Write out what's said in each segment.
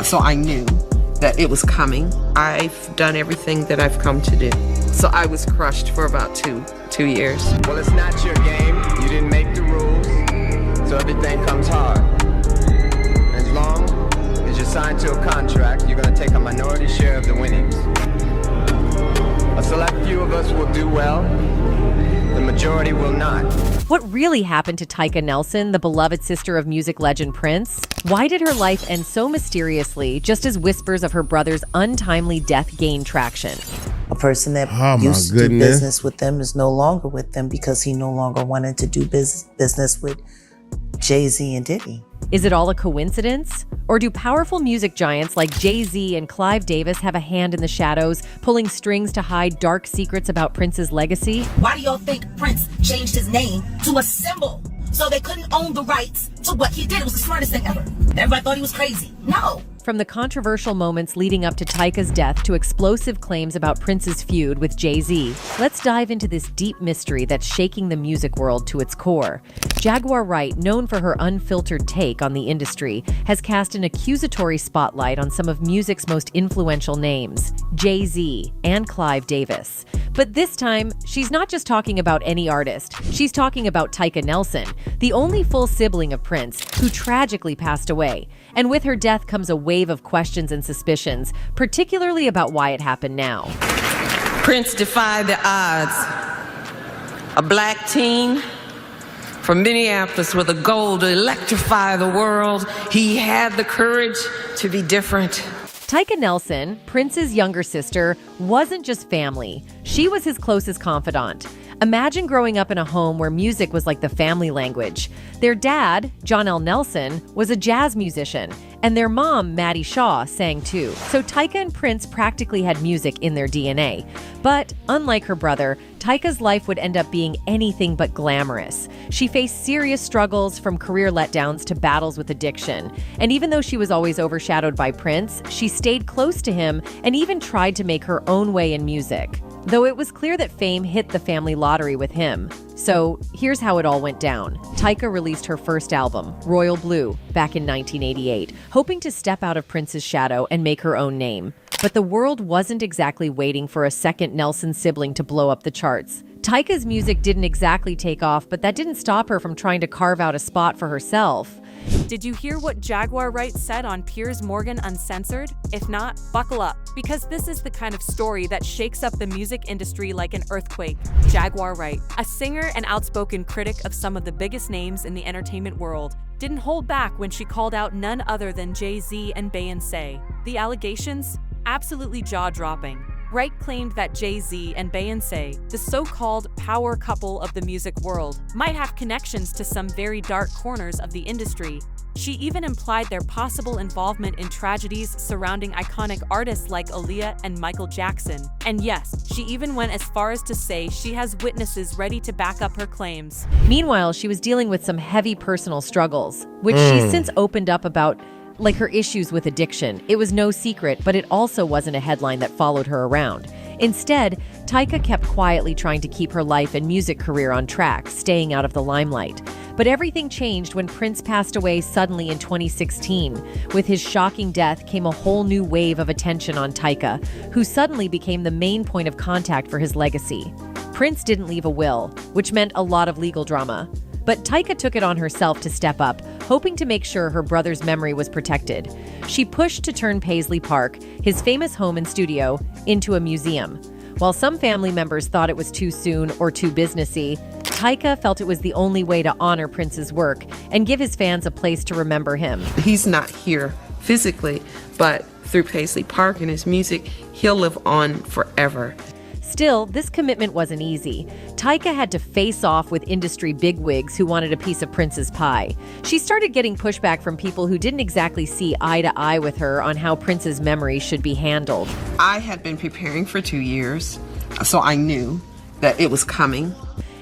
So I knew that it was coming. I've done everything that I've come to do. So I was crushed for about two years. Well, it's not your game. You didn't make the rules. So everything comes hard. As long as you're signed to a contract, you're going to take a minority share of the winnings. A select few of us will do well. The majority will not. What really happened to Tyka Nelson, the beloved sister of music legend Prince? Why did her life end so mysteriously, just as whispers of her brother's untimely death gained traction? A person that used to do business with them is no longer with them because he no longer wanted to do business with Jay-Z and Diddy. Is it all a coincidence? Or do powerful music giants like Jay-Z and Clive Davis have a hand in the shadows, pulling strings to hide dark secrets about Prince's legacy? Why do y'all think Prince changed his name to a symbol so they couldn't own the rights to what he did? It was the smartest thing ever. Everybody thought he was crazy. No. From the controversial moments leading up to Tyka's death to explosive claims about Prince's feud with Jay-Z, let's dive into this deep mystery that's shaking the music world to its core. Jaguar Wright, known for her unfiltered take on the industry, has cast an accusatory spotlight on some of music's most influential names, Jay-Z and Clive Davis. But this time, she's not just talking about any artist. She's talking about Tyka Nelson, the only full sibling of Prince, who tragically passed away. And with her death comes a wave of questions and suspicions, particularly about why it happened now. Prince defied the odds. A black teen from Minneapolis with a goal to electrify the world. He had the courage to be different. Tyka Nelson, Prince's younger sister, wasn't just family. She was his closest confidant. Imagine growing up in a home where music was like the family language. Their dad, John L. Nelson, was a jazz musician, and their mom, Maddie Shaw, sang too. So Tyka and Prince practically had music in their DNA. But unlike her brother, Tyka's life would end up being anything but glamorous. She faced serious struggles, from career letdowns to battles with addiction. And even though she was always overshadowed by Prince, she stayed close to him and even tried to make her own way in music. Though it was clear that fame hit the family lottery with him. So here's how it all went down. Tyka released her first album, Royal Blue, back in 1988, hoping to step out of Prince's shadow and make her own name. But the world wasn't exactly waiting for a second Nelson sibling to blow up the charts. Tyka's music didn't exactly take off, but that didn't stop her from trying to carve out a spot for herself. Did you hear what Jaguar Wright said on Piers Morgan Uncensored? If not, buckle up, because this is the kind of story that shakes up the music industry like an earthquake. Jaguar Wright, a singer and outspoken critic of some of the biggest names in the entertainment world, didn't hold back when she called out none other than Jay-Z and Beyoncé. The allegations? Absolutely jaw-dropping. Wright claimed that Jay-Z and Beyoncé, the so-called power couple of the music world, might have connections to some very dark corners of the industry. She even implied their possible involvement in tragedies surrounding iconic artists like Aaliyah and Michael Jackson. And yes, she even went as far as to say she has witnesses ready to back up her claims. Meanwhile, she was dealing with some heavy personal struggles, which she's since opened up about, like her issues with addiction. It was no secret, but it also wasn't a headline that followed her around. Instead, Tyka kept quietly trying to keep her life and music career on track, staying out of the limelight. But everything changed when Prince passed away suddenly in 2016. With his shocking death came a whole new wave of attention on Tyka, who suddenly became the main point of contact for his legacy. Prince didn't leave a will, which meant a lot of legal drama. But Tyka took it on herself to step up, hoping to make sure her brother's memory was protected. She pushed to turn Paisley Park, his famous home and studio, into a museum. While some family members thought it was too soon or too businessy, Tyka felt it was the only way to honor Prince's work and give his fans a place to remember him. He's not here physically, but through Paisley Park and his music, he'll live on forever. Still, this commitment wasn't easy. Tyka had to face off with industry bigwigs who wanted a piece of Prince's pie. She started getting pushback from people who didn't exactly see eye to eye with her on how Prince's memory should be handled. I had been preparing for 2 years, so I knew that it was coming.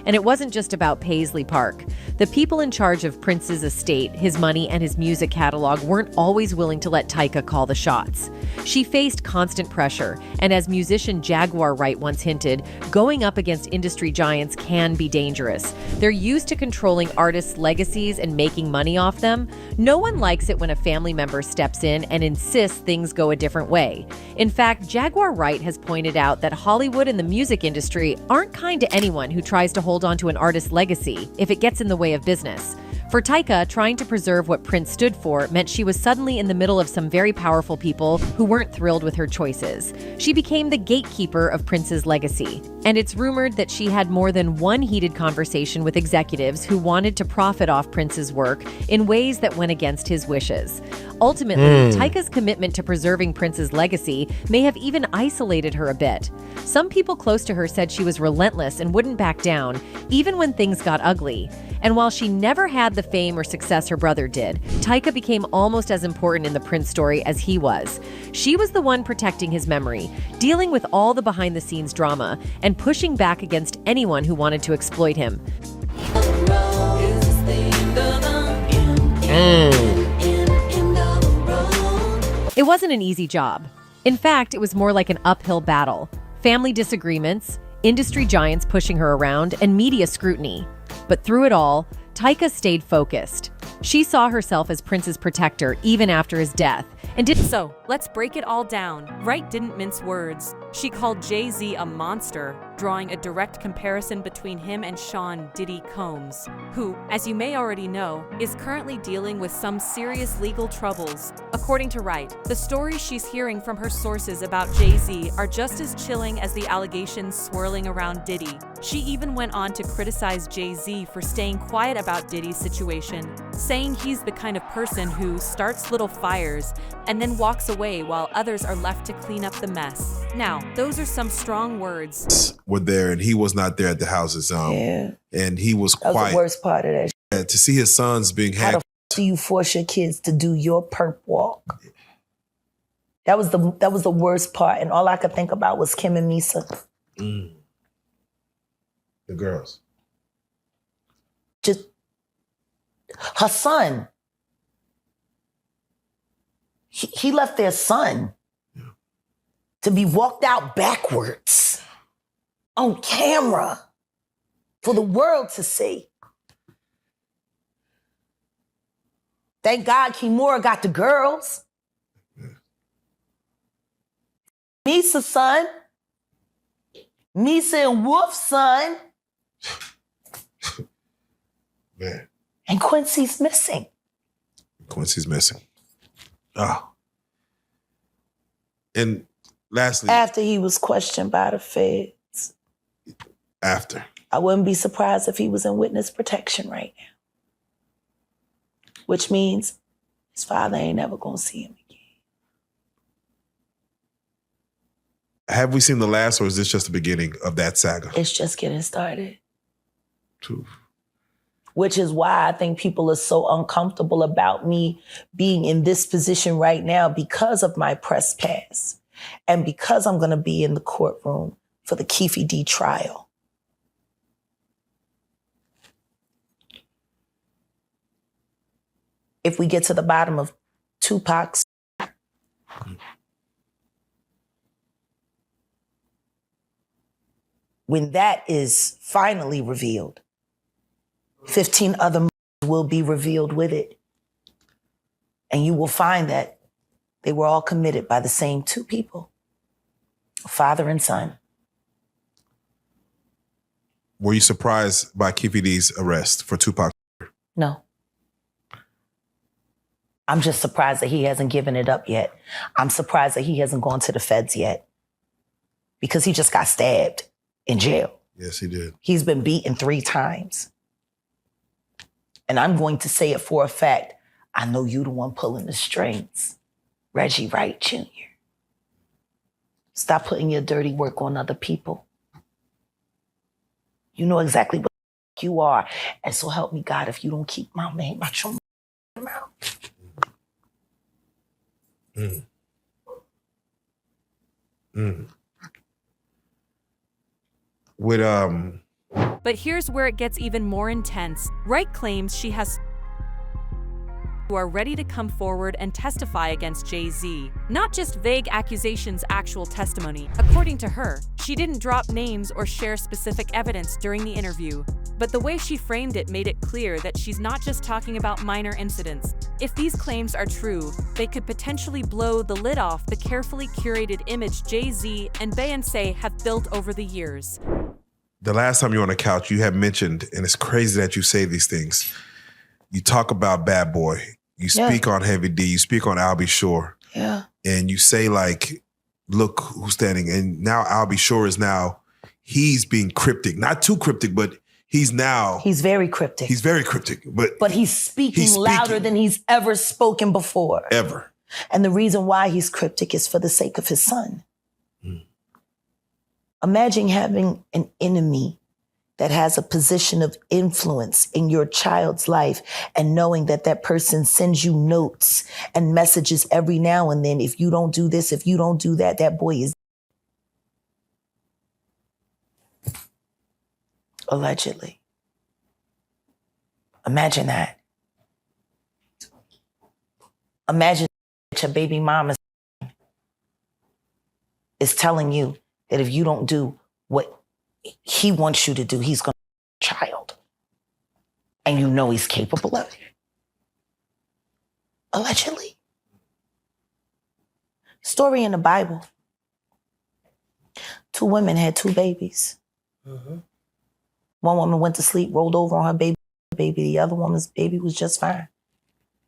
And it wasn't just about Paisley Park. The people in charge of Prince's estate, his money, and his music catalog weren't always willing to let Tyka call the shots. She faced constant pressure, and as musician Jaguar Wright once hinted, going up against industry giants can be dangerous. They're used to controlling artists' legacies and making money off them. No one likes it when a family member steps in and insists things go a different way. In fact, Jaguar Wright has pointed out that Hollywood and the music industry aren't kind to anyone who tries to hold on to an artist's legacy if it gets in the way of business. For Tyka, trying to preserve what Prince stood for meant she was suddenly in the middle of some very powerful people who weren't thrilled with her choices. She became the gatekeeper of Prince's legacy, and it's rumored that she had more than one heated conversation with executives who wanted to profit off Prince's work in ways that went against his wishes. Ultimately, Tyka's commitment to preserving Prince's legacy may have even isolated her a bit. Some people close to her said she was relentless and wouldn't back down, even when things got ugly. And while she never had the fame or success her brother did, Tyka became almost as important in the Prince story as he was. She was the one protecting his memory, dealing with all the behind-the-scenes drama, and pushing back against anyone who wanted to exploit him. It wasn't an easy job. In fact, it was more like an uphill battle. Family disagreements, industry giants pushing her around, and media scrutiny. But through it all, Tyka stayed focused. She saw herself as Prince's protector even after his death, and did So, let's break it all down. Wright didn't mince words. She called Jay-Z a monster, drawing a direct comparison between him and Sean Diddy Combs, who, as you may already know, is currently dealing with some serious legal troubles. According to Wright, the stories she's hearing from her sources about Jay-Z are just as chilling as the allegations swirling around Diddy. She even went on to criticize Jay-Z for staying quiet about Diddy's situation, saying he's the kind of person who starts little fires and then walks away while others are left to clean up the mess. Now, those are some strong words. Were there, and he was not there at the houses. And he was That was quiet. the worst part of that. To see his sons being How the hacked. do you force your kids to do your perp walk? That was the worst part, and all I could think about was Kim and Misa. The girls. Just her son. He left their son to be walked out backwards on camera for the world to see. Thank God Kimura got the girls. Misa's son. Misa and Wolf's son. Man. And Quincy's missing. Quincy's missing. Oh. And lastly. After he was questioned by the feds. After. I wouldn't be surprised if he was in witness protection right now. Which means his father ain't never gonna see him again. Have we seen the last, or is this just the beginning of that saga? It's just getting started. True. Which is why I think people are so uncomfortable about me being in this position right now because of my press pass and because I'm gonna be in the courtroom for the Keefe D trial. If we get to the bottom of Tupac's, when that is finally revealed, 15 other will be revealed with it. And you will find that they were all committed by the same two people, father and son. Were you surprised by Keefe D's arrest for Tupac? No. I'm just surprised that he hasn't given it up yet. I'm surprised that he hasn't gone to the feds yet because he just got stabbed in jail. Yes, he did. He's been beaten 3 times. And I'm going to say it for a fact. I know you the one pulling the strings. Reggie Wright Jr. Stop putting your dirty work on other people. You know exactly what you are. And so help me God if you don't keep my name out your mouth. Mm. Mm. With But here's where it gets even more intense. Wright claims she has who are ready to come forward and testify against Jay-Z. Not just vague accusations, actual testimony. According to her, she didn't drop names or share specific evidence during the interview, but the way she framed it made it clear that she's not just talking about minor incidents. If these claims are true, they could potentially blow the lid off the carefully curated image Jay-Z and Beyoncé have built over the years. The last time you were on the couch, you had mentioned, and it's crazy that you say these things, you talk about Bad Boy, you speak on Heavy D, you speak on Albie Shore. Yeah. And you say like, look who's standing. And now Albie Shore is he's being cryptic. Not too cryptic, but he's very cryptic. He's very cryptic. But he's speaking louder than he's ever spoken before. Ever. And the reason why he's cryptic is for the sake of his son. Imagine having an enemy that has a position of influence in your child's life and knowing that that person sends you notes and messages every now and then. If you don't do this, if you don't do that, that boy is allegedly. Imagine that. Imagine that your baby mama is telling you that if you don't do what he wants you to do, he's going to child. And you know he's capable of it. Allegedly. Story in the Bible. 2 women had 2 babies. One woman went to sleep, rolled over on her baby. The other woman's baby was just fine.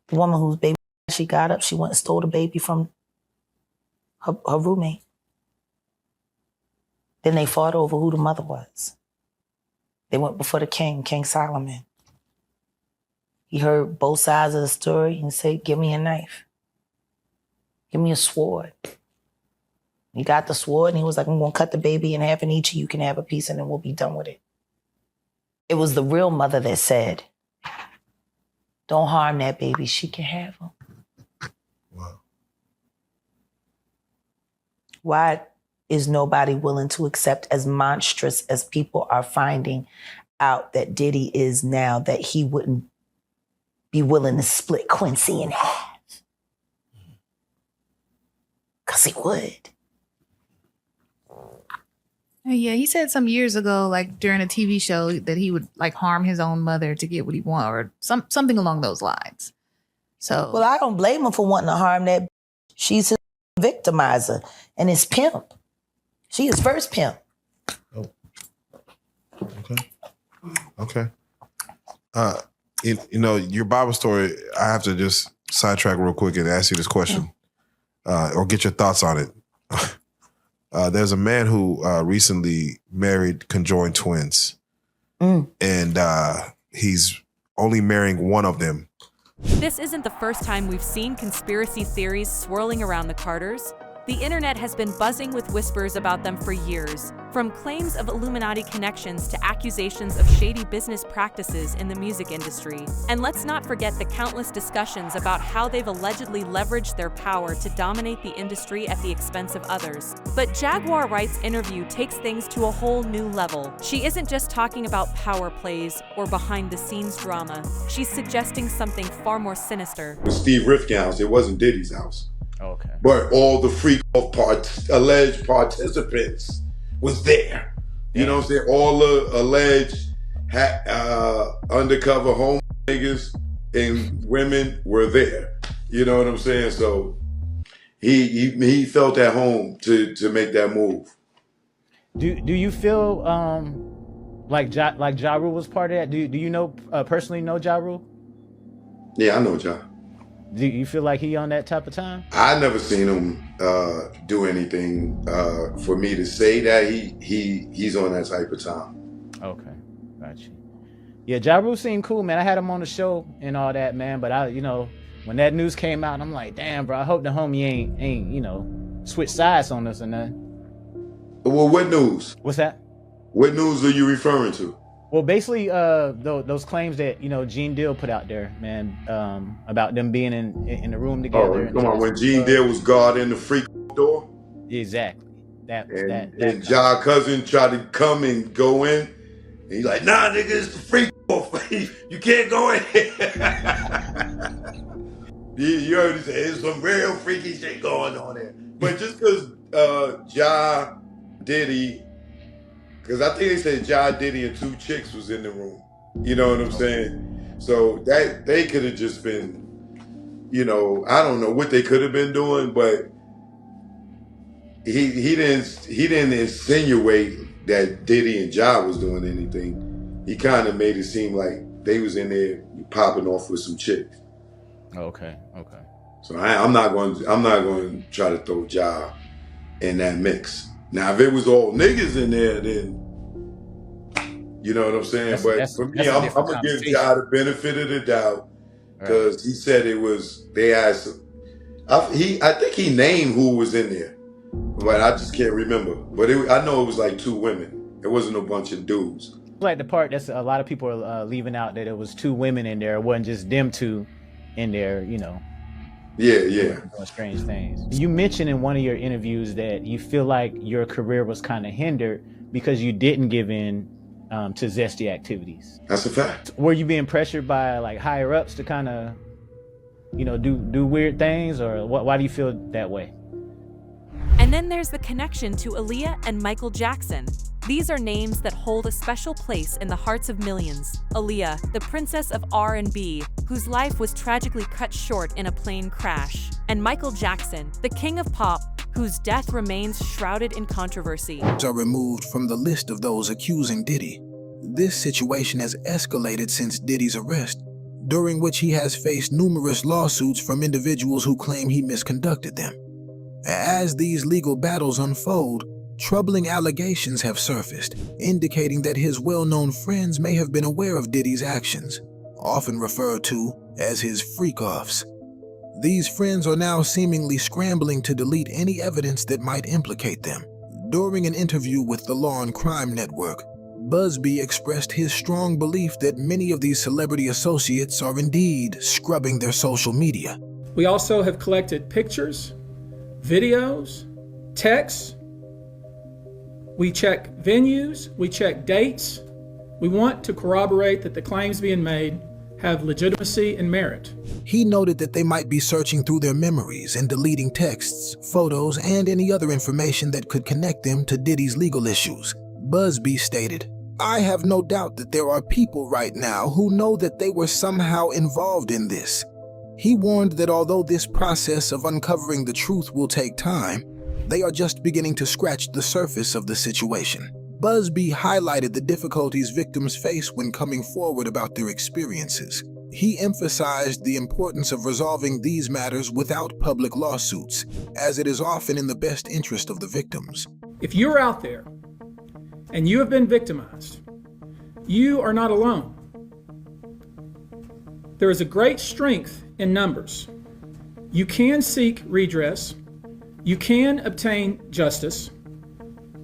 The woman whose baby, she got up, she went and stole the baby from her roommate. Then they fought over who the mother was. They went before the king, King Solomon. He heard both sides of the story and said, give me a knife. Give me a sword. He got the sword and he was like, I'm going to cut the baby in half and each of you can have a piece and then we'll be done with it. It was the real mother that said, don't harm that baby. She can have him. Wow. Why is nobody willing to accept, as monstrous as people are finding out that Diddy is now, that he wouldn't be willing to split Quincy in half? Because he would. Yeah, he said some years ago, like during a TV show, that he would like harm his own mother to get what he wanted, or something along those lines. So, well, I don't blame him for wanting to harm that. She's his victimizer and his pimp. She is first pimp. Oh. Okay. You know, your Bible story, I have to just sidetrack real quick and ask you this question, or get your thoughts on it. There's a man who recently married conjoined twins, and he's only marrying one of them. This isn't the first time we've seen conspiracy theories swirling around the Carters. The internet has been buzzing with whispers about them for years, from claims of Illuminati connections to accusations of shady business practices in the music industry. And let's not forget the countless discussions about how they've allegedly leveraged their power to dominate the industry at the expense of others. But Jaguar Wright's interview takes things to a whole new level. She isn't just talking about power plays or behind-the-scenes drama. She's suggesting something far more sinister. With Steve Rifkin's house, it wasn't Diddy's house. Okay. But all the freak-off alleged participants was there. You know what I'm saying? All the alleged undercover home niggas and women were there. You know what I'm saying? So he felt at home to make that move. Do you feel like Ja Rule was part of that? Do you know personally know Ja Rule? Yeah, I know Ja. Do you feel like he on that type of time? I never seen him do anything for me to say that he's on that type of time. Okay, got you. Yeah, Ja Rule seemed cool, man. I had him on the show and all that, man. But when that news came out, I'm like, damn, bro. I hope the homie ain't switch sides on us or nothing. Well, what news? What's that? What news are you referring to? Well, basically, those claims that Gene Deal put out there, man, about them being in the room together. Oh, come on, when Gene Deal was guarding the freak door. Exactly. And Ja cousin tried to come and go in, And he's like, nah, nigga, it's the freak off. You can't go in here. You heard me say, there's some real freaky shit going on there. But just because Ja Diddy, because I think they said Ja Diddy and 2 chicks was in the room. You know what I'm saying? So that they could have just been, I don't know what they could have been doing, but he didn't insinuate that Diddy and Ja was doing anything. He kind of made it seem like they was in there popping off with some chicks. Okay. So I'm not going to try to throw Ja in that mix. Now, if it was all niggas in there, then you know what I'm saying. But for me, I'm gonna give Ja the benefit of the doubt because he said it was. They asked him. I think he named who was in there, but I just can't remember. But I know it was like 2 women. It wasn't a bunch of dudes. Like the part that's a lot of people are leaving out, that it was 2 women in there. It wasn't just them 2 in there. Yeah. Doing strange things. You mentioned in one of your interviews that you feel like your career was kind of hindered because you didn't give in to zesty activities. That's a fact. Were you being pressured by like higher ups to kind of, do weird things, or why do you feel that way? And then there's the connection to Aaliyah and Michael Jackson. These are names that hold a special place in the hearts of millions. Aaliyah, the princess of R&B, whose life was tragically cut short in a plane crash. And Michael Jackson, the king of pop, whose death remains shrouded in controversy. Are removed from the list of those accusing Diddy. This situation has escalated since Diddy's arrest, during which he has faced numerous lawsuits from individuals who claim he misconducted them. As these legal battles unfold, troubling allegations have surfaced, indicating that his well-known friends may have been aware of Diddy's actions, often referred to as his freak-offs. These friends are now seemingly scrambling to delete any evidence that might implicate them. During an interview with the Law and Crime Network, Busby expressed his strong belief that many of these celebrity associates are indeed scrubbing their social media. We also have collected pictures, videos, texts. We check venues, we check dates. We want to corroborate that the claims being made have legitimacy and merit. He noted that they might be searching through their memories and deleting texts, photos, and any other information that could connect them to Diddy's legal issues. Busby stated, "I have no doubt that there are people right now who know that they were somehow involved in this." He warned that although this process of uncovering the truth will take time, they are just beginning to scratch the surface of the situation. Busby highlighted the difficulties victims face when coming forward about their experiences. He emphasized the importance of resolving these matters without public lawsuits, as it is often in the best interest of the victims. If you're out there and you have been victimized, you are not alone. There is a great strength in numbers. You can seek redress. You can obtain justice.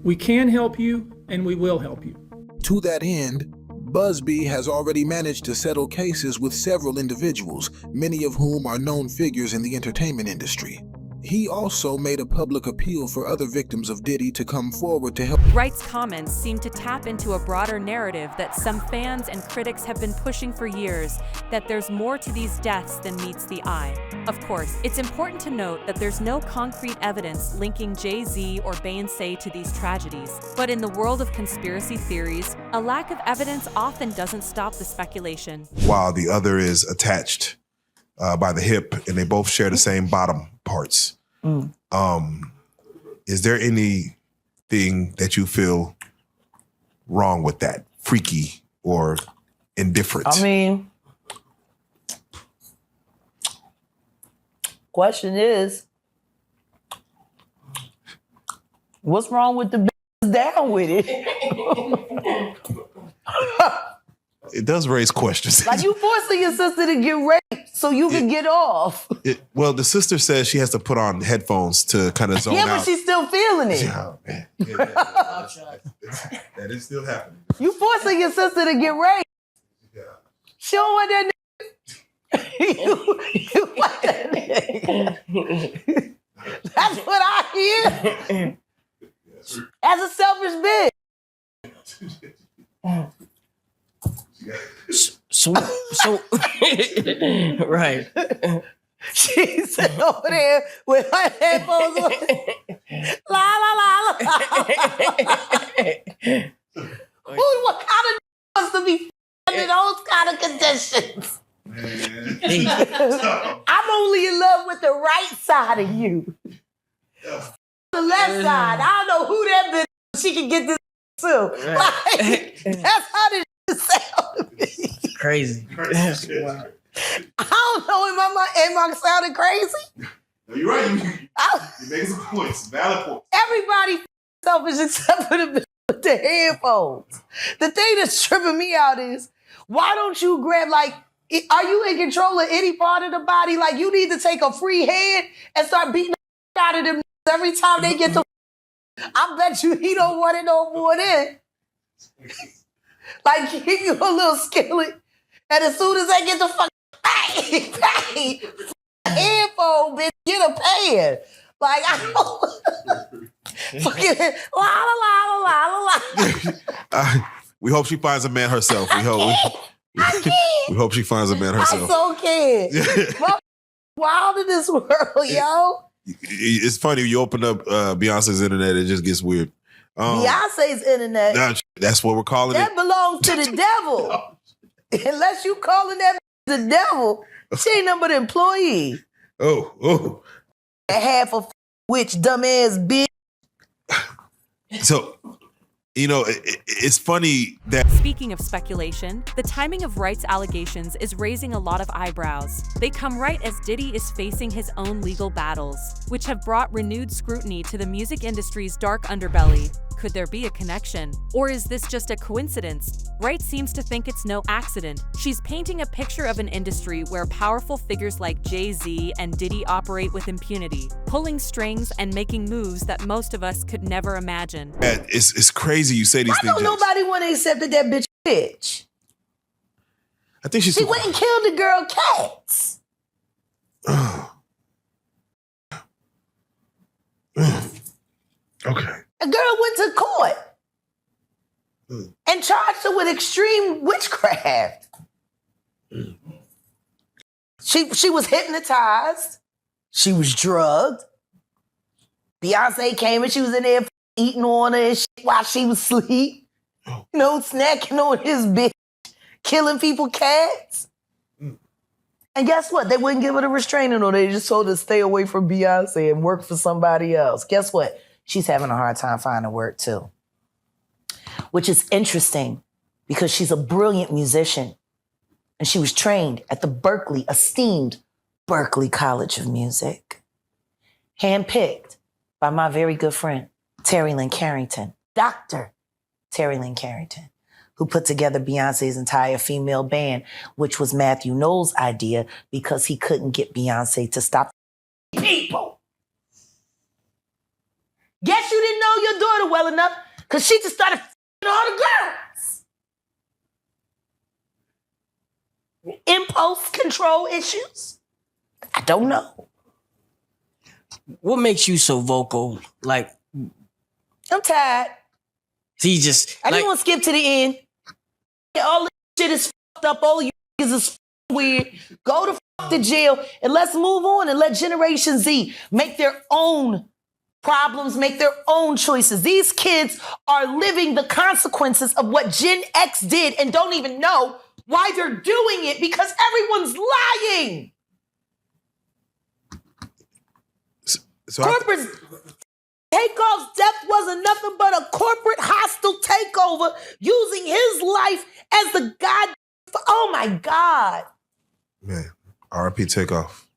We can help you, and we will help you. To that end, Busby has already managed to settle cases with several individuals, many of whom are known figures in the entertainment industry. He also made a public appeal for other victims of Diddy to come forward to help. Wright's comments seem to tap into a broader narrative that some fans and critics have been pushing for years, that there's more to these deaths than meets the eye. Of course, it's important to note that there's no concrete evidence linking Jay-Z or Beyoncé to these tragedies. But in the world of conspiracy theories, a lack of evidence often doesn't stop the speculation. While the other is attached by the hip, and they both share the same bottom parts. Is there anything that you feel wrong with that? Freaky or indifferent? I mean, question is, what's wrong with the bitches down with it? It does raise questions. Like, you forcing your sister to get raped so you can get off. Well, the sister says she has to put on headphones to kind of zone out. Yeah, but she's still feeling it. Yeah, man. That is still happening. You forcing your sister to get raped. Yeah. She don't want that nigga. you want that nigga. That's what I hear. As a selfish bitch. So right. She's over there with her headphones on. La la la la. What kind of wants to be in those kind of conditions? I'm only in love with the right side of you. The left side. I don't know who that bitch is. She can get this too. Like, that's how this sound to me. Crazy. Wow. I don't know. Am I sounding crazy? No, you're right. You're making some points. Valid points. Everybody selfish except for the bitch with the headphones. The thing that's tripping me out is, why don't you grab, like, are you in control of any part of the body? Like, you need to take a free hand and start beating the out of them every time they get to. I bet you he don't want it no more than. Like, give you a little skillet, and as soon as they get the fuck bang, headphone, bitch, get a pan. Like, I don't. Fucking la la la la la. We hope she finds a man herself. We hope she finds a man herself. I so can't. Wild in this world, yo. It's funny, you open up Beyonce's internet, it just gets weird. Beyonce's internet. That's what we're calling that it. That belongs to the devil. Unless you calling that the devil, she ain't nothing but an employee. Oh. Half a witch, dumbass bitch. So, you know, it's funny that... Speaking of speculation, the timing of Wright's allegations is raising a lot of eyebrows. They come right as Diddy is facing his own legal battles, which have brought renewed scrutiny to the music industry's dark underbelly. Could there be a connection? Or is this just a coincidence? Wright seems to think it's no accident. She's painting a picture of an industry where powerful figures like Jay-Z and Diddy operate with impunity, pulling strings and making moves that most of us could never imagine. It's crazy you say these things. Why don't nobody want to accept that bitch? I think she went and killed the girl Cats. Okay. A girl went to court and charged her with extreme witchcraft. She was hypnotized. She was drugged. Beyonce came and she was in there eating on her and shit while she was asleep. You know, snacking on his bitch, killing people cats. And guess what? They wouldn't give her the restraining order. They just told her to stay away from Beyonce and work for somebody else. Guess what? She's having a hard time finding work too. Which is interesting because she's a brilliant musician. And she was trained at the esteemed Berklee College of Music. Handpicked by my very good friend, Terry Lynn Carrington, Dr. Terry Lynn Carrington, who put together Beyonce's entire female band, which was Matthew Knowles' idea because he couldn't get Beyonce to stop people. Guess you didn't know your daughter well enough because she just started f***ing all the girls. Impulse control issues? I don't know. What makes you so vocal? Like, I'm tired. So you just... I just want to skip to the end. All this shit is fucked up. All you niggas is weird. Go to fuck to jail and let's move on and let Generation Z make their own problems, make their own choices. These kids are living the consequences of what Gen X did and don't even know why they're doing it because everyone's lying. So corporate Takeoff's death wasn't nothing but a corporate hostile takeover using his life as the god. Oh my God. Man, R.I.P. Takeoff.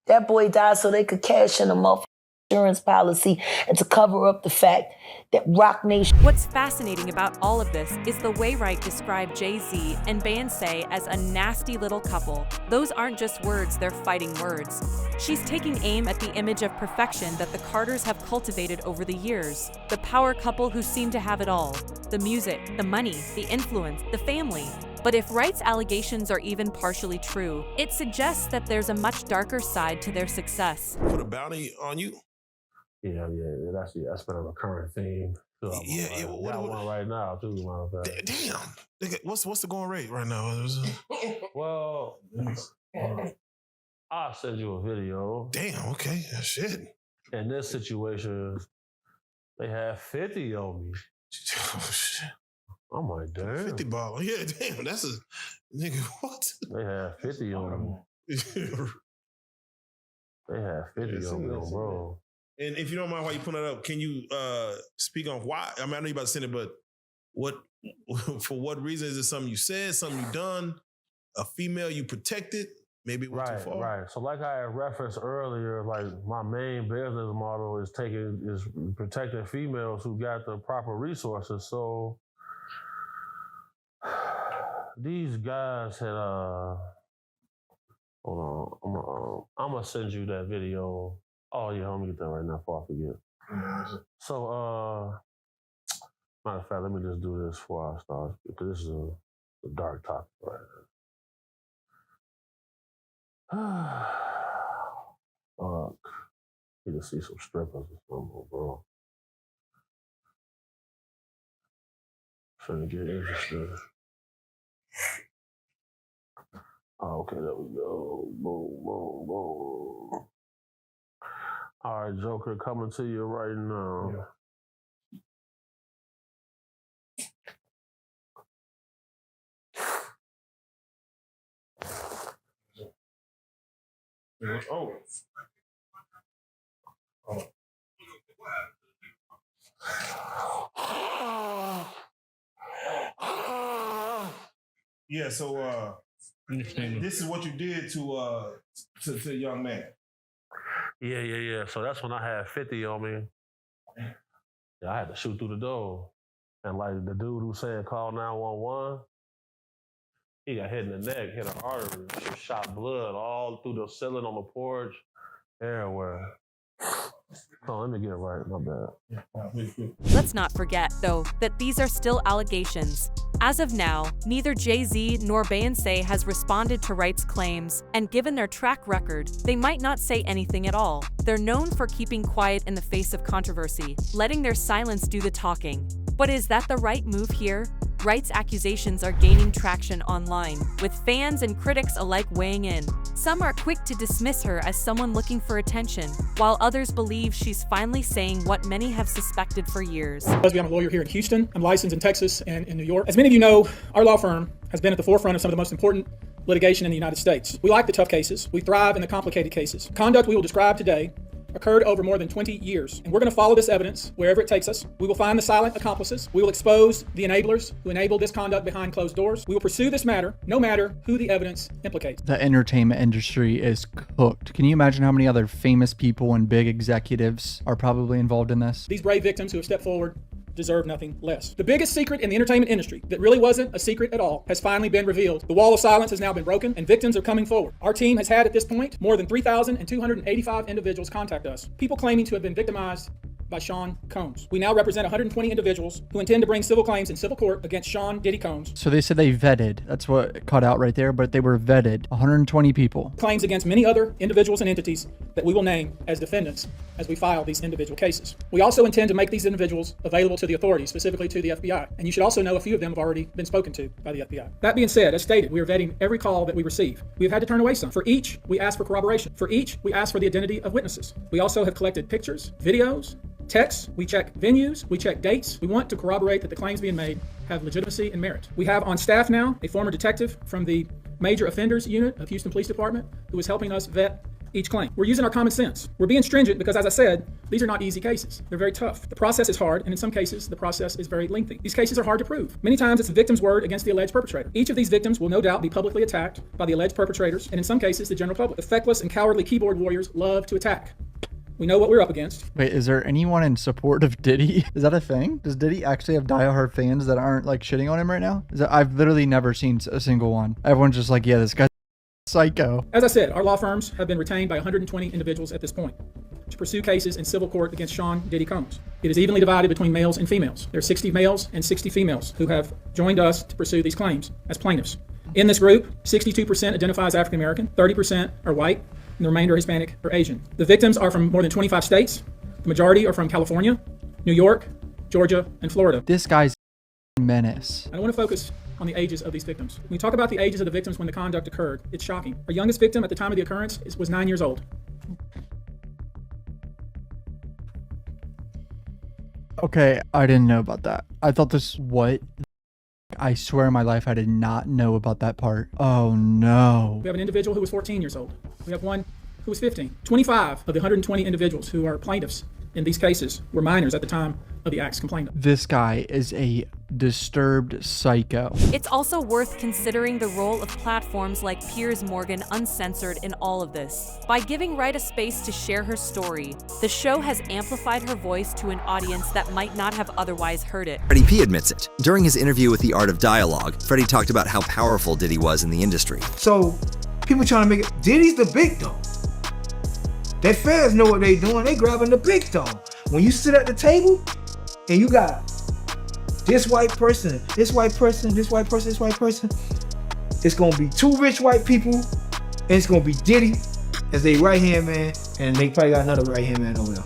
That boy died so they could cash in a motherfucking insurance policy and to cover up the fact that Rock Nation... What's fascinating about all of this is the way Wright described Jay-Z and Beyoncé as a nasty little couple. Those aren't just words, they're fighting words. She's taking aim at the image of perfection that the Carters have cultivated over the years. The power couple who seem to have it all. The music, the money, the influence, the family. But if Wright's allegations are even partially true, it suggests that there's a much darker side to their success. Put a bounty on you? Yeah, that's been a recurring theme Yeah, got one right now too, matter of fact. Damn. Nigga, what's the going rate right now? Well, I'll send you a video. Damn, okay. Shit. In this situation, they have 50 on me. Oh, shit. I'm like, damn. 50 ball. Yeah, damn. That's a nigga. What? They have 50 on me. They have 50 on me, bro. And if you don't mind, while you put that up, can you speak on why? I mean, I know you about to send it, but for what reason? Is it something you said, something you done, a female you protected? Maybe it went too far. Right. So like I referenced earlier, like my main business model is protecting females who got the proper resources. So these guys had hold on, I'm gonna send you that video. Oh yeah, let me get that right now before I forget. So matter of fact, let me just do this before I start, because this is a dark topic right now. Fuck. Need to see some strippers or something, bro. Trying to get interested. Oh, okay, there we go. Boom, boom, boom. All right, Joker, coming to you right now. Oh. Yeah, so this is what you did to a young man. Yeah. So that's when I had 50 on me. Yeah, I had to shoot through the door. And like the dude who said call 911, he got hit in the neck, hit an artery, shot blood all through the ceiling on the porch, everywhere. Oh, let me get it right, my bad. Let's not forget, though, that these are still allegations. As of now, neither Jay-Z nor Beyoncé has responded to Wright's claims, and given their track record, they might not say anything at all. They're known for keeping quiet in the face of controversy, letting their silence do the talking. But is that the right move here? Wright's accusations are gaining traction online, with fans and critics alike weighing in. Some are quick to dismiss her as someone looking for attention, while others believe she's finally saying what many have suspected for years. I'm a lawyer here in Houston. I'm licensed in Texas and in New York. As many of you know, our law firm has been at the forefront of some of the most important litigation in the United States. We like the tough cases. We thrive in the complicated cases. Conduct we will describe today occurred over more than 20 years. And we're going to follow this evidence wherever it takes us. We will find the silent accomplices. We will expose the enablers who enabled this conduct behind closed doors. We will pursue this matter, no matter who the evidence implicates. The entertainment industry is cooked. Can you imagine how many other famous people and big executives are probably involved in this? These brave victims who have stepped forward deserve nothing less. The biggest secret in the entertainment industry that really wasn't a secret at all has finally been revealed. The wall of silence has now been broken and victims are coming forward. Our team has had at this point more than 3,285 individuals contact us, people claiming to have been victimized by Sean Combs. We now represent 120 individuals who intend to bring civil claims in civil court against Sean Diddy Combs. So they said they vetted. That's what cut out right there, but they were vetted. 120 people. Claims against many other individuals and entities that we will name as defendants as we file these individual cases. We also intend to make these individuals available to the authorities, specifically to the FBI. And you should also know a few of them have already been spoken to by the FBI. That being said, as stated, we are vetting every call that we receive. We have had to turn away some. For each, we ask for corroboration. For each, we ask for the identity of witnesses. We also have collected pictures, videos, texts, we check venues, we check dates. We want to corroborate that the claims being made have legitimacy and merit. We have on staff now a former detective from the Major Offenders Unit of Houston Police Department who is helping us vet each claim. We're using our common sense. We're being stringent because, as I said, these are not easy cases. They're very tough. The process is hard, and in some cases, the process is very lengthy. These cases are hard to prove. Many times, it's the victim's word against the alleged perpetrator. Each of these victims will no doubt be publicly attacked by the alleged perpetrators, and in some cases, the general public. The feckless and cowardly keyboard warriors love to attack. We know what we're up against. Wait, is there anyone in support of Diddy? Is that a thing? Does Diddy actually have diehard fans that aren't like shitting on him right now? I've literally never seen a single one. Everyone's just like, yeah, this guy's psycho. As I said, our law firms have been retained by 120 individuals at this point to pursue cases in civil court against Sean Diddy Combs. It is evenly divided between males and females. There are 60 males and 60 females who have joined us to pursue these claims as plaintiffs. In this group, 62% identify as African American, 30% are white, and the remainder Hispanic or Asian. The victims are from more than 25 states. The majority are from California, New York, Georgia, and Florida. This guy's a menace. I want to focus on the ages of these victims. When we talk about the ages of the victims when the conduct occurred, it's shocking. Our youngest victim at the time of the occurrence was 9 years old. Okay, I didn't know about that. I thought this, what? I swear in my life I did not know about that part. Oh no. We have an individual who was 14 years old. We have one who was 15. 25 of the 120 individuals who are plaintiffs in these cases were minors at the time of the acts complained of. This guy is a disturbed psycho. It's also worth considering the role of platforms like Piers Morgan Uncensored in all of this. By giving Wright a space to share her story, the show has amplified her voice to an audience that might not have otherwise heard it. Freddie P admits it. During his interview with The Art of Dialogue, Freddie talked about how powerful Diddy was in the industry. So, people trying to make it, Diddy's the big dog. That fans know what they doing, they grabbing the big dog. When you sit at the table, and you got this white person, this white person, this white person, this white person, it's gonna be two rich white people, and it's gonna be Diddy as their right-hand man, and they probably got another right-hand man over there.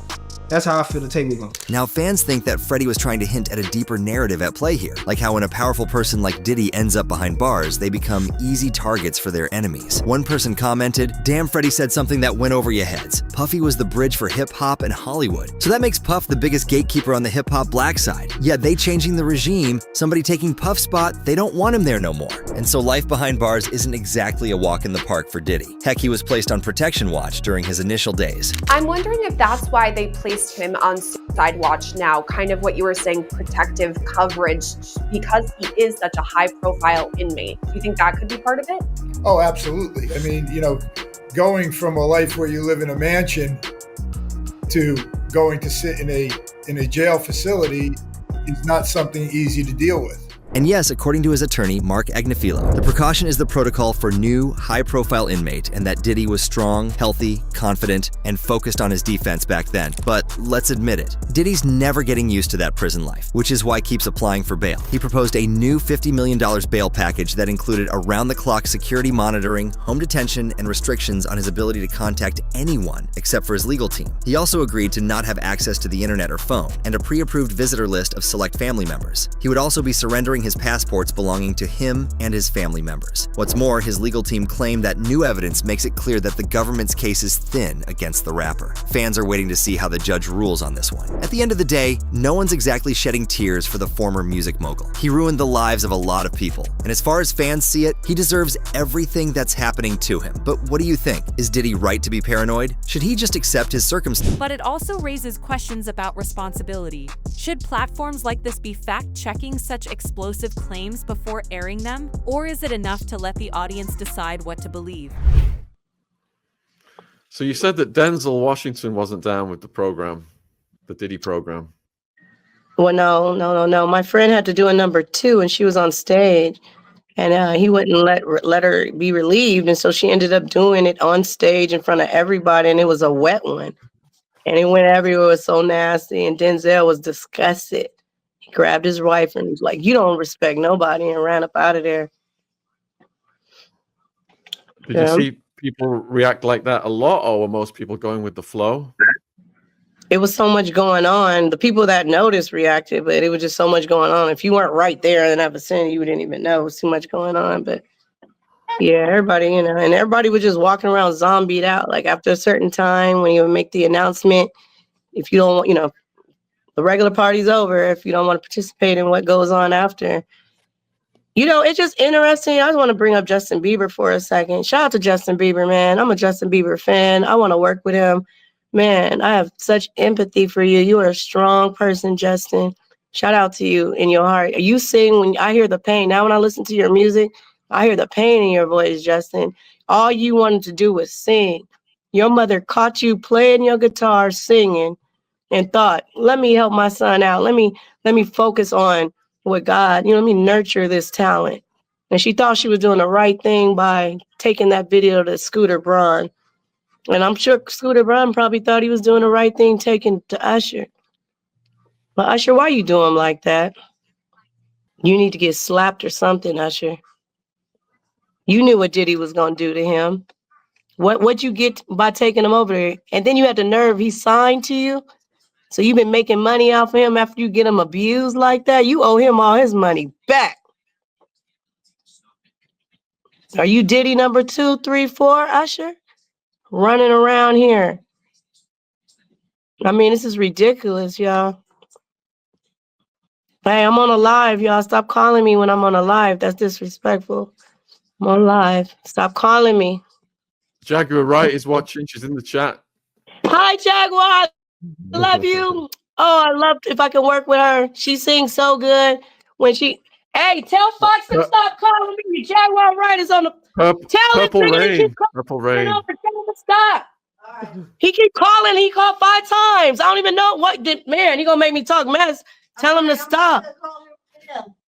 That's how I feel the table goes. Now, fans think that Freddie was trying to hint at a deeper narrative at play here, like how when a powerful person like Diddy ends up behind bars, they become easy targets for their enemies. One person commented, "Damn, Freddie said something that went over your heads. Puffy was the bridge for hip-hop and Hollywood. So that makes Puff the biggest gatekeeper on the hip-hop black side. Yeah, they changing the regime, somebody taking Puff's spot, they don't want him there no more." And so life behind bars isn't exactly a walk in the park for Diddy. Heck, he was placed on protection watch during his initial days. I'm wondering if that's why they placed him on suicide watch now, kind of what you were saying, protective coverage, because he is such a high profile inmate. Do you think that could be part of it? Oh, absolutely. I mean, going from a life where you live in a mansion to going to sit in a jail facility is not something easy to deal with. And yes, according to his attorney, Mark Agnifilo, the precaution is the protocol for new, high-profile inmate, and that Diddy was strong, healthy, confident, and focused on his defense back then. But let's admit it, Diddy's never getting used to that prison life, which is why he keeps applying for bail. He proposed a new $50 million bail package that included around-the-clock security monitoring, home detention, and restrictions on his ability to contact anyone except for his legal team. He also agreed to not have access to the internet or phone, and a pre-approved visitor list of select family members. He would also be surrendering his passports belonging to him and his family members. What's more, his legal team claimed that new evidence makes it clear that the government's case is thin against the rapper. Fans are waiting to see how the judge rules on this one. At the end of the day, no one's exactly shedding tears for the former music mogul. He ruined the lives of a lot of people, and as far as fans see it, he deserves everything that's happening to him. But what do you think? Is Diddy right to be paranoid? Should he just accept his circumstances? But it also raises questions about responsibility. Should platforms like this be fact-checking such explosive claims before airing them? Or is it enough to let the audience decide what to believe? So you said that Denzel Washington wasn't down with the program, the Diddy program. Well, no. My friend had to do a number 2 and she was on stage and he wouldn't let her be relieved. And so she ended up doing it on stage in front of everybody, and it was a wet one. And it went everywhere. It was so nasty. And Denzel was disgusted. He grabbed his wife and was like, "You don't respect nobody," and ran up out of there. Did you see people react like that a lot, or were most people going with the flow? It was so much going on. The people that noticed reacted, but it was just so much going on. If you weren't right there in that vicinity, you didn't even know. It was too much going on. But yeah, everybody, and everybody was just walking around zombied out. Like after a certain time, when you would make the announcement, if you don't, the regular party's over, if you don't want to participate in what goes on after. It's just interesting. I just want to bring up Justin Bieber for a second. Shout out to Justin Bieber, man. I'm a Justin Bieber fan. I want to work with him. Man, I have such empathy for you. You are a strong person, Justin. Shout out to you in your heart. You sing when I hear the pain. Now when I listen to your music, I hear the pain in your voice, Justin. All you wanted to do was sing. Your mother caught you playing your guitar, singing, and thought, let me help my son out. Let me focus on what God, let me nurture this talent. And she thought she was doing the right thing by taking that video to Scooter Braun. And I'm sure Scooter Braun probably thought he was doing the right thing taking to Usher. But Usher, why you do him like that? You need to get slapped or something, Usher. You knew what Diddy was going to do to him. What'd you get by taking him over there? And then you had the nerve, he signed to you. So you've been making money off him after you get him abused like that? You owe him all his money back. Are you Diddy number 2, 3, 4, Usher? Running around here. I mean, this is ridiculous, y'all. Hey, I'm on a live, y'all. Stop calling me when I'm on a live. That's disrespectful. I'm on live. Stop calling me. Jaguar Wright is watching. She's in the chat. Hi, Jaguar. I love you. Oh, I love if I can work with her. She sings so good. When she, hey, tell Fox to stop calling me. Jaguar Wright is on the. Tell him, Purple man, Rain. keep Purple calling Rain. over. Tell him to stop. He keep calling. He called 5 times. I don't even know what did. Man, he gonna make me talk mess. Tell him to stop.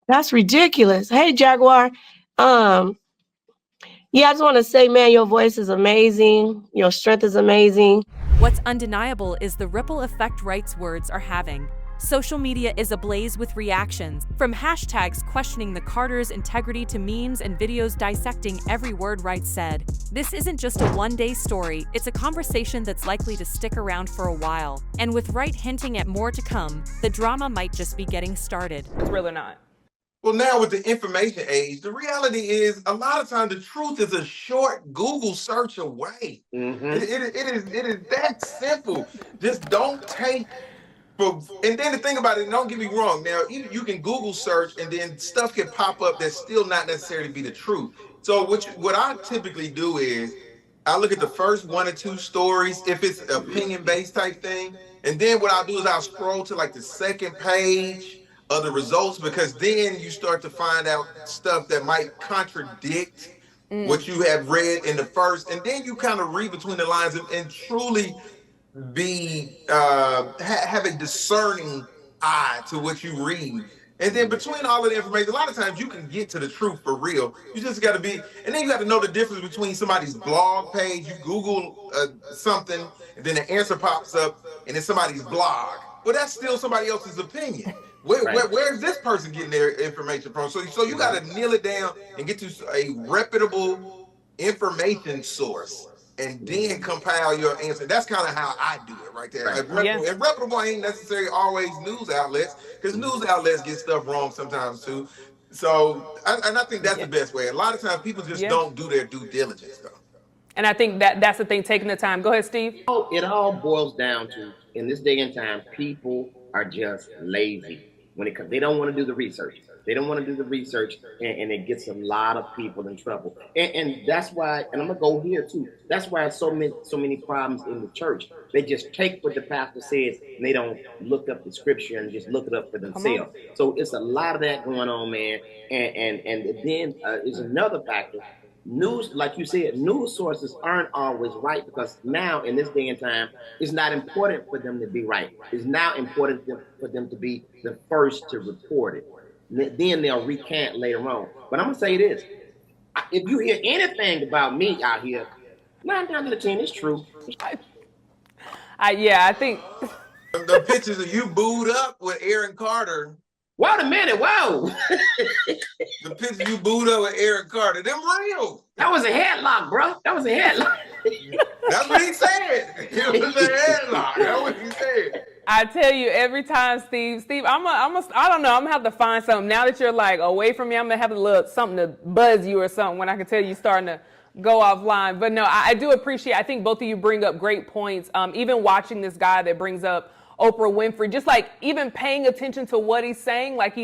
That's ridiculous. Hey, Jaguar. Yeah, I just want to say, man, your voice is amazing. Your strength is amazing. What's undeniable is the ripple effect Wright's words are having. Social media is ablaze with reactions, from hashtags questioning the Carter's integrity to memes and videos dissecting every word Wright said. This isn't just a one-day story, it's a conversation that's likely to stick around for a while. And with Wright hinting at more to come, the drama might just be getting started. It's real or not? Well, now with the information age, the reality is a lot of times the truth is a short Google search away. It is that simple. Just don't take. And then the thing about it, don't get me wrong. Now, you can Google search and then stuff can pop up that's still not necessarily be the truth. So what I typically do is I look at the first 1 or 2 stories, if it's opinion-based type thing, and then what I'll do is I'll scroll to like the second page of the results, because then you start to find out stuff that might contradict what you have read in the first, and then you kind of read between the lines and truly be have a discerning eye to what you read. And then between all of the information, a lot of times you can get to the truth for real. You just got to be, and then you got to know the difference between somebody's blog page. You Google something, and then the answer pops up, and it's somebody's blog. Well, that's still somebody else's opinion. Where's this person getting their information from? So you got to nail it down and get to a reputable information source, and then compile your answer. That's kind of how I do it right there. And reputable ain't necessarily always news outlets, because news outlets get stuff wrong sometimes too. So, I think that's the best way. A lot of times people just don't do their due diligence though. And I think that's the thing, taking the time. Go ahead, Steve. It all boils down to, in this day and time, people are just lazy. When it comes, they don't want to do the research. They don't want to do the research, and it gets a lot of people in trouble. And that's why, and I'm gonna go here too. That's why so many problems in the church. They just take what the pastor says, and they don't look up the scripture and just look it up for themselves. So it's a lot of that going on, man. And then is another factor. News, like you said, news sources aren't always right, because now in this day and time, it's not important for them to be right. It's now important for them to be the first to report it. Then they'll recant later on. But I'm gonna say this: if you hear anything about me out here, 9 times out of 10, it's true. I think the pictures of you booed up with Aaron Carter. Wait a minute, whoa! The picture you booed up with Aaron Carter, them real. That was a headlock, bro. That was a headlock. That's what he said. It was a headlock. That's what he said. I tell you, every time, Steve, I don't know, I'm gonna have to find something. Now that you're like away from me, I'm gonna have to look something to buzz you or something when I can tell you starting to go offline. But no, I do appreciate, I think both of you bring up great points. Even watching this guy that brings up Oprah Winfrey, just like even paying attention to what he's saying, like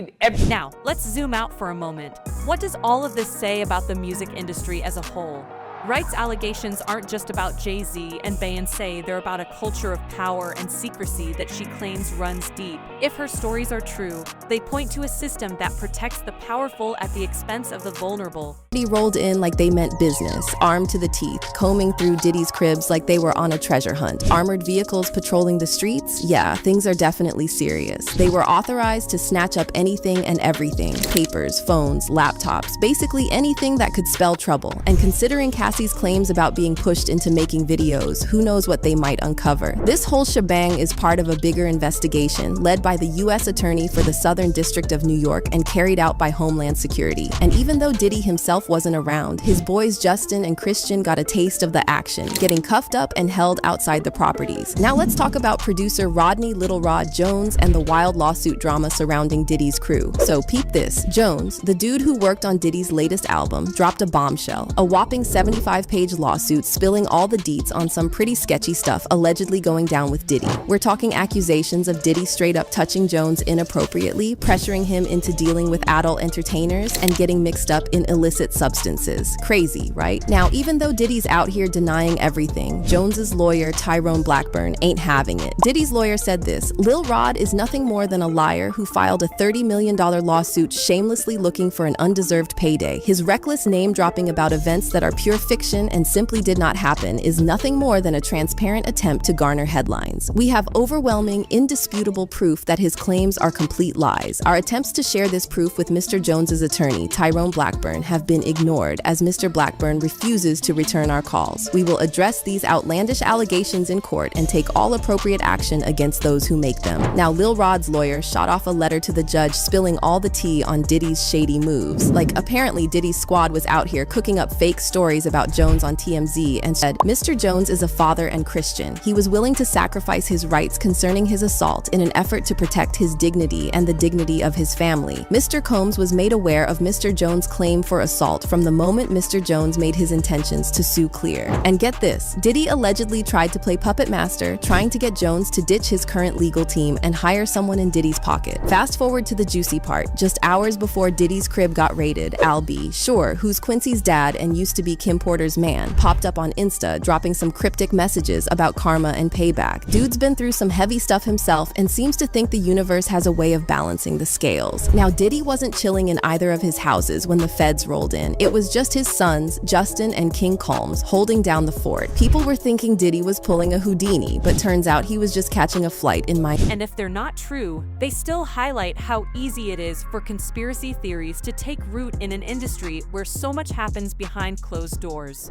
Now, let's zoom out for a moment. What does all of this say about the music industry as a whole? Wright's allegations aren't just about Jay-Z and Beyoncé, they're about a culture of power and secrecy that she claims runs deep. If her stories are true, they point to a system that protects the powerful at the expense of the vulnerable. Diddy rolled in like they meant business, armed to the teeth, combing through Diddy's cribs like they were on a treasure hunt. Armored vehicles patrolling the streets? Yeah, things are definitely serious. They were authorized to snatch up anything and everything. Papers, phones, laptops, basically anything that could spell trouble. And considering Cassie's claims about being pushed into making videos, who knows what they might uncover. This whole shebang is part of a bigger investigation led by the U.S. Attorney for the Southern District of New York and carried out by Homeland Security. And even though Diddy himself wasn't around, his boys Justin and Christian got a taste of the action, getting cuffed up and held outside the properties. Now let's talk about producer Rodney Little Rod Jones and the wild lawsuit drama surrounding Diddy's crew. So peep this. Jones, the dude who worked on Diddy's latest album, dropped a bombshell, a whopping 75-page lawsuit spilling all the deets on some pretty sketchy stuff allegedly going down with Diddy. We're talking accusations of Diddy straight up touching Jones inappropriately, pressuring him into dealing with adult entertainers, and getting mixed up in illicit substances. Crazy, right? Now, even though Diddy's out here denying everything, Jones's lawyer, Tyrone Blackburn, ain't having it. Diddy's lawyer said this: Lil Rod is nothing more than a liar who filed a $30 million lawsuit shamelessly looking for an undeserved payday. His reckless name-dropping about events that are pure fiction and simply did not happen is nothing more than a transparent attempt to garner headlines. We have overwhelming, indisputable proof that his claims are complete lies. Our attempts to share this proof with Mr. Jones's attorney, Tyrone Blackburn, have been ignored as Mr. Blackburn refuses to return our calls. We will address these outlandish allegations in court and take all appropriate action against those who make them. Now, Lil Rod's lawyer shot off a letter to the judge spilling all the tea on Diddy's shady moves. Like, apparently Diddy's squad was out here cooking up fake stories about Jones on TMZ and said, Mr. Jones is a father and Christian. He was willing to sacrifice his rights concerning his assault in an effort to protect his dignity and the dignity of his family. Mr. Combs was made aware of Mr. Jones' claim for assault from the moment Mr. Jones made his intentions to sue clear. And get this, Diddy allegedly tried to play puppet master, trying to get Jones to ditch his current legal team and hire someone in Diddy's pocket. Fast forward to the juicy part. Just hours before Diddy's crib got raided, Al B, sure, who's Quincy's dad and used to be Kim Porter's man, popped up on Insta dropping some cryptic messages about karma and payback. Dude's been through some heavy stuff himself and seems to think the universe has a way of balancing the scales. Now, Diddy wasn't chilling in either of his houses when the feds rolled in. It was just his sons, Justin and King Combs, holding down the fort. People were thinking Diddy was pulling a Houdini, but turns out he was just catching a flight in Miami. And if they're not true, they still highlight how easy it is for conspiracy theories to take root in an industry where so much happens behind closed doors.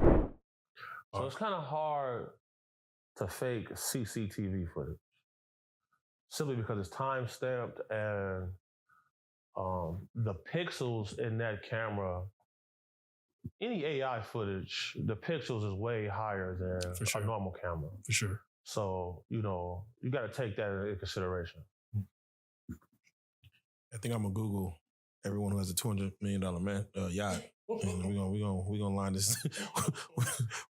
So it's kind of hard to fake CCTV footage, simply because it's time stamped and the pixels in that camera, any AI footage, the pixels is way higher than a normal camera. For sure. So, you got to take that into consideration. I think I'm gonna Google everyone who has a $200 million yacht, and we're gonna line this.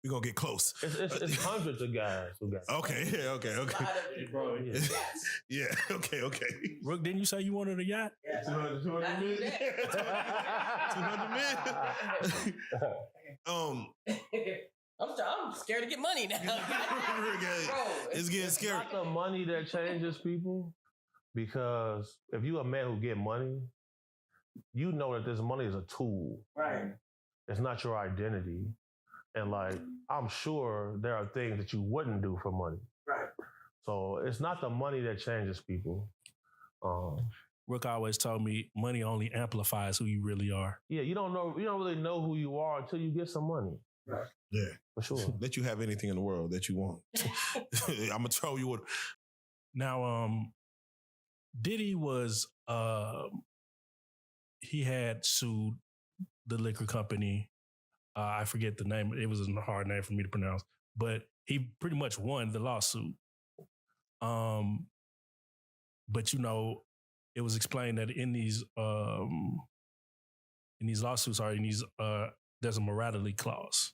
We're gonna get close. It's hundreds of guys who got. Okay. Bro, Yeah. Okay. Rook, didn't you say you wanted a yacht? 200 million. 200 million. I'm scared to get money now. It's getting scary. It's not the money that changes people, because if you a man who get money, you know that this money is a tool. Right. It's not your identity. And I'm sure there are things that you wouldn't do for money. Right. So it's not the money that changes people. Rook always told me money only amplifies who you really are. Yeah, you don't really know who you are until you get some money. Right. Yeah, for sure. Let you have anything in the world that you want. I'm gonna throw you. Now, Diddy was he had sued the liquor company. I forget the name. It was a hard name for me to pronounce, but he pretty much won the lawsuit. But it was explained that in these lawsuits there's a morality clause.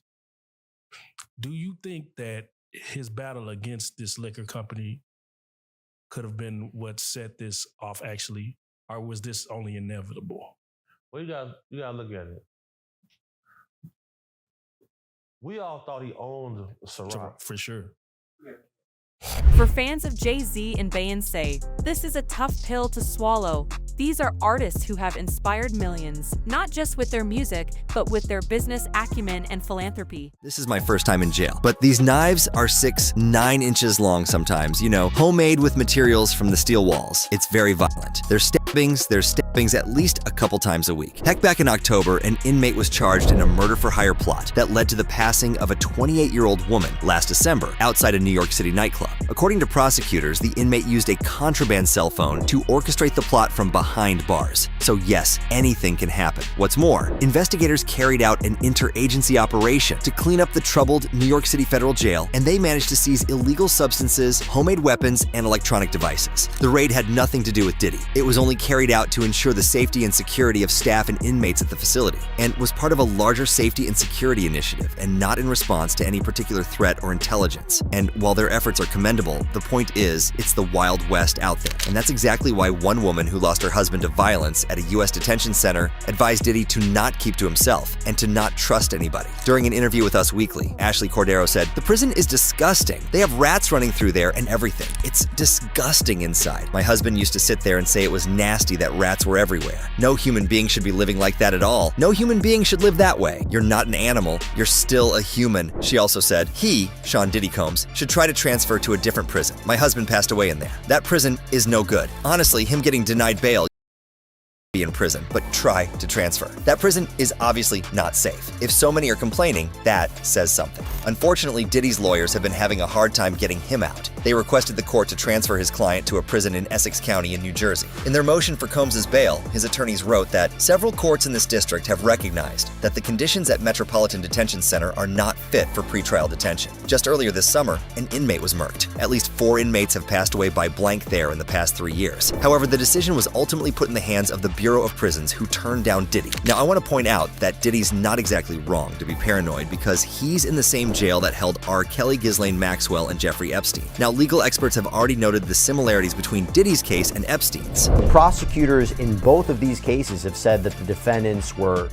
Do you think that his battle against this liquor company could have been what set this off actually, or was this only inevitable? Well, you gotta look at it. We all thought he owned Ciroc. For sure. For fans of Jay-Z and Beyoncé, this is a tough pill to swallow. These are artists who have inspired millions, not just with their music, but with their business acumen and philanthropy. This is my first time in jail, but these knives are 6-9 inches long sometimes, homemade with materials from the steel walls. It's very violent. They're There's stabbings at least a couple times a week. Heck, back in October, an inmate was charged in a murder-for-hire plot that led to the passing of a 28-year-old woman last December outside a New York City nightclub. According to prosecutors, the inmate used a contraband cell phone to orchestrate the plot from behind bars. So yes, anything can happen. What's more, investigators carried out an interagency operation to clean up the troubled New York City federal jail, and they managed to seize illegal substances, homemade weapons, and electronic devices. The raid had nothing to do with Diddy. It was only carried out to ensure the safety and security of staff and inmates at the facility, and was part of a larger safety and security initiative and not in response to any particular threat or intelligence. And while their efforts are commendable, the point is, it's the Wild West out there. And that's exactly why one woman who lost her husband to violence at a U.S. detention center advised Diddy to not keep to himself and to not trust anybody. During an interview with Us Weekly, Ashley Cordero said, "The prison is disgusting. They have rats running through there and everything. It's disgusting inside. My husband used to sit there and say it was nasty that rats were everywhere. No human being should be living like that at all. No human being should live that way. You're not an animal. You're still a human." She also said, he, Sean Diddy Combs, should try to transfer to a different prison. My husband passed away in there. That prison is no good. Honestly, him getting denied bail be in prison, but try to transfer. That prison is obviously not safe. If so many are complaining, that says something. Unfortunately, Diddy's lawyers have been having a hard time getting him out. They requested the court to transfer his client to a prison in Essex County in New Jersey. In their motion for Combs' bail, his attorneys wrote that several courts in this district have recognized that the conditions at Metropolitan Detention Center are not fit for pretrial detention. Just earlier this summer, an inmate was murked. At least 4 inmates have passed away by blank there in the past 3 years. However, the decision was ultimately put in the hands of the Bureau of Prisons, who turned down Diddy. Now, I want to point out that Diddy's not exactly wrong to be paranoid, because he's in the same jail that held R. Kelly, Ghislaine Maxwell, and Jeffrey Epstein. Now, legal experts have already noted the similarities between Diddy's case and Epstein's. The prosecutors in both of these cases have said that the defendants were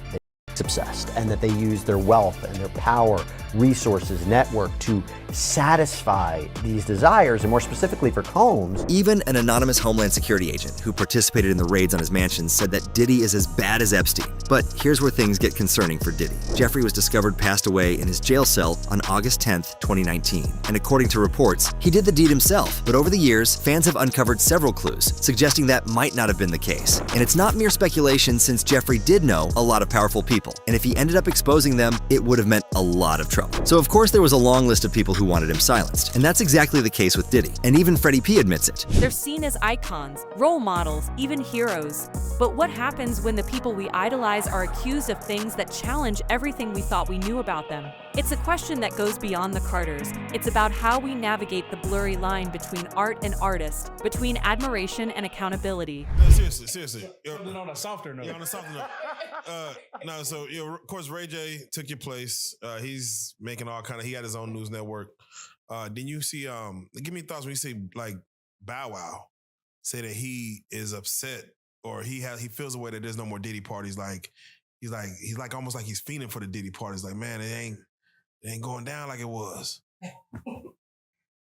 obsessed and that they used their wealth and their power, resources, network to satisfy these desires, and more specifically for Combs. Even an anonymous Homeland Security agent who participated in the raids on his mansion said that Diddy is as bad as Epstein. But here's where things get concerning for Diddy. Jeffrey was discovered passed away in his jail cell on August 10th, 2019. And according to reports, he did the deed himself. But over the years, fans have uncovered several clues, suggesting that might not have been the case. And it's not mere speculation, since Jeffrey did know a lot of powerful people. And if he ended up exposing them, it would have meant a lot of trouble. So of course there was a long list of people who wanted him silenced. And that's exactly the case with Diddy. And even Freddie P admits it. They're seen as icons, role models, even heroes. But what happens when the people we idolize are accused of things that challenge everything we thought we knew about them? It's a question that goes beyond the Carters. It's about how we navigate the blurry line between art and artist, between admiration and accountability. No, seriously. Something on a softer note. Yeah, on a softer note. No, so of course Ray J took your place. He's making all kind of. He had his own news network. Didn't you see? Give me thoughts when you say like Bow Wow say that he is upset, or he feels a way that there's no more Diddy parties. He's like almost like he's fiending for the Diddy parties. Like, man, it ain't going down like it was.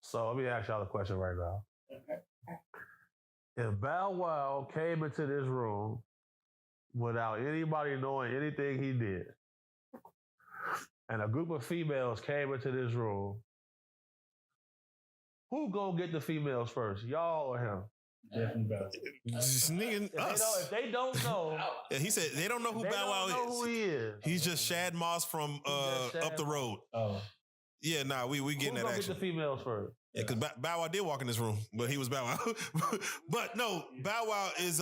So let me ask y'all a question right now. If Bow Wow came into this room without anybody knowing anything he did, and a group of females came into this room, who gonna get the females first, y'all or him? Definitely Bow Wow. If they don't know, Yeah, he said they don't know who Bow Wow is. who he is. He's just Shad Moss from up the road. Oh. Yeah, nah, we getting that Who gonna action. get the females first? Yeah, because Bow Wow did walk in this room, but he was Bow Wow. But no, Bow Wow is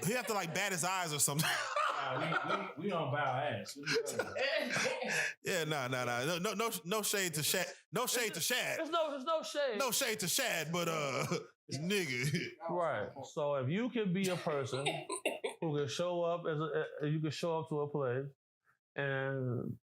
he have to like bat his eyes or something. We don't bow ass. Yeah, nah. No shade to Shad. No shade to Shad. There's no shade. No shade to Shad, but nigga. Right. So if you can be a person who can show up you can show up to a place and